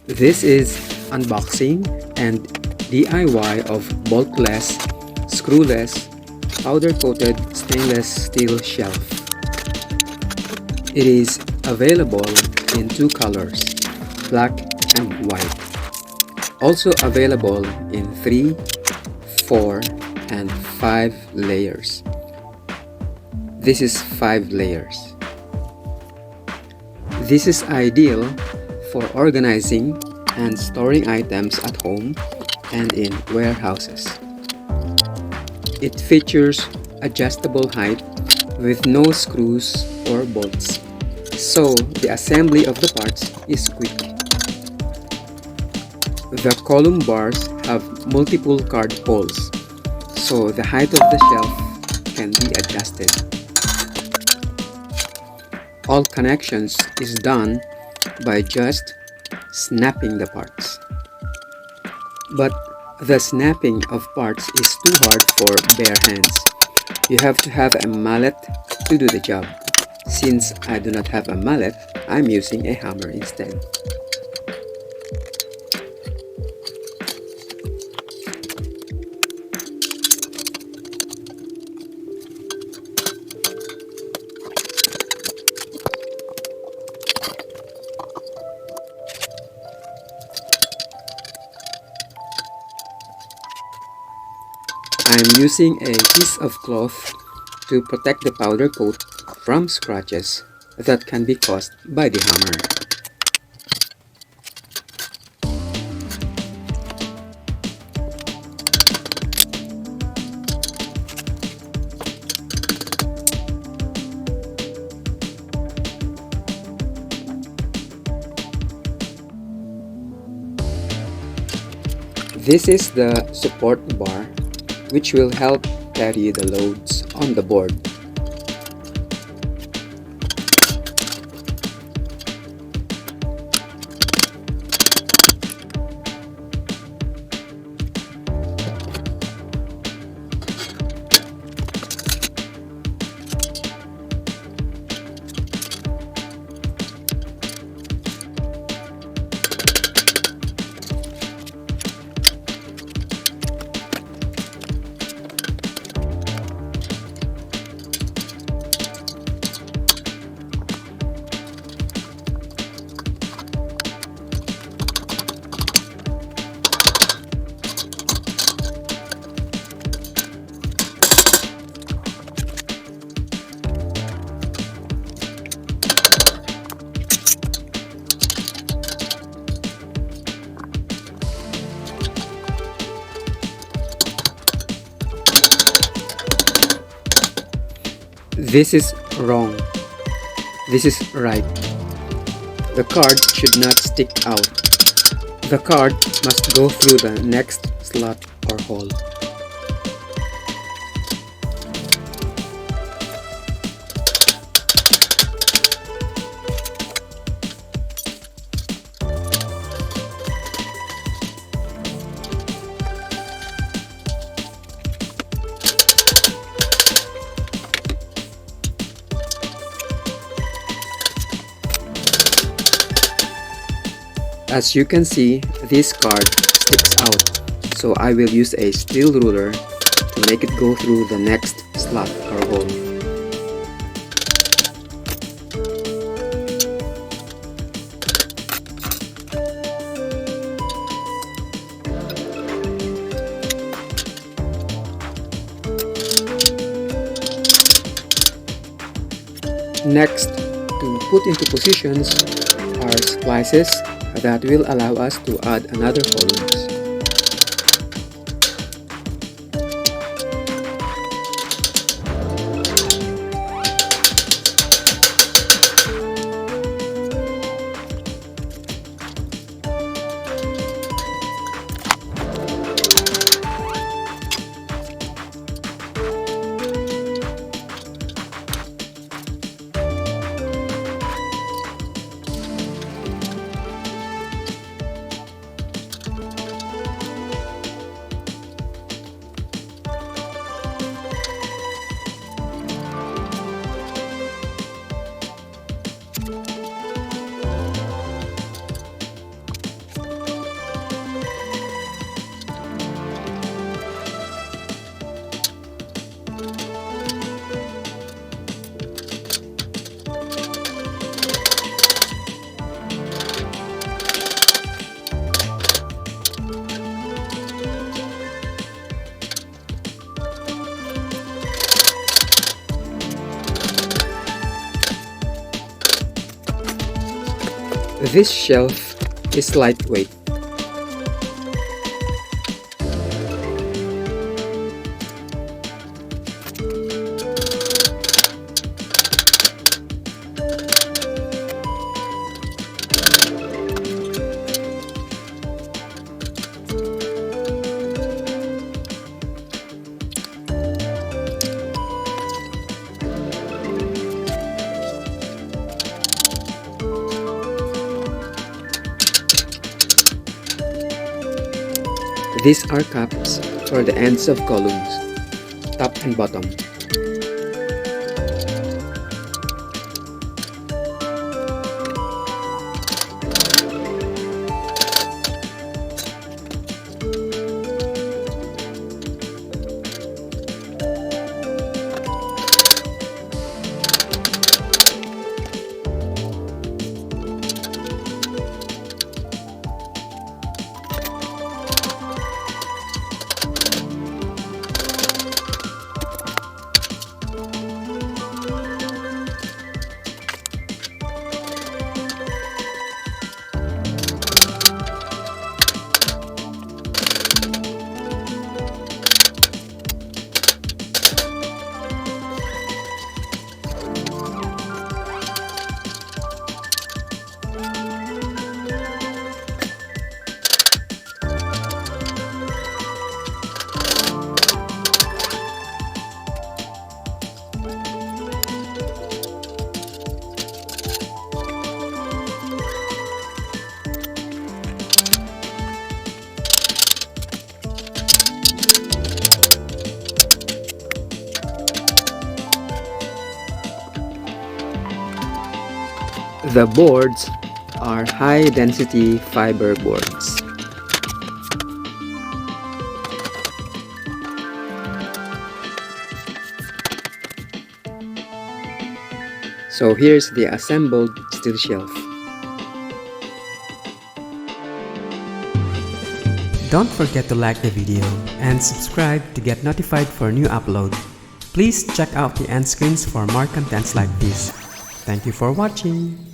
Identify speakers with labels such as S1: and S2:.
S1: This is unboxing and DIY of boltless, screwless, powder-coated stainless steel shelf. It is available in two colors, black and white. Also available in 3, 4, and 5 layers. This is 5 layers. This is ideal for organizing and storing items at home and in warehouses. It features adjustable height with no screws or bolts, so the assembly of the parts is quick. The column bars have multiple card holes, so the height of the shelf can be adjusted. All connections is done by just snapping the parts. But the snapping of parts is too hard for bare hands. You have to have a mallet to do the job. Since I do not have a mallet, I'm using a hammer instead. I'm using a piece of cloth to protect the powder coat from scratches that can be caused by the hammer. This is the support bar, which will help carry the loads on the board. This is wrong. This is right. The card should not stick out. The card must go through the next slot or hole. As you can see, this card sticks out, so I will use a steel ruler to make it go through the next slot or hole. Next, to put into positions are splices that will allow us to add another columns. This shelf is lightweight. These are caps for the ends of columns, top and bottom. The boards are high-density fiber boards. So here's the assembled steel shelf.
S2: Don't forget to like the video and subscribe to get notified for new upload. Please check out the end screens for more contents like this. Thank you for watching.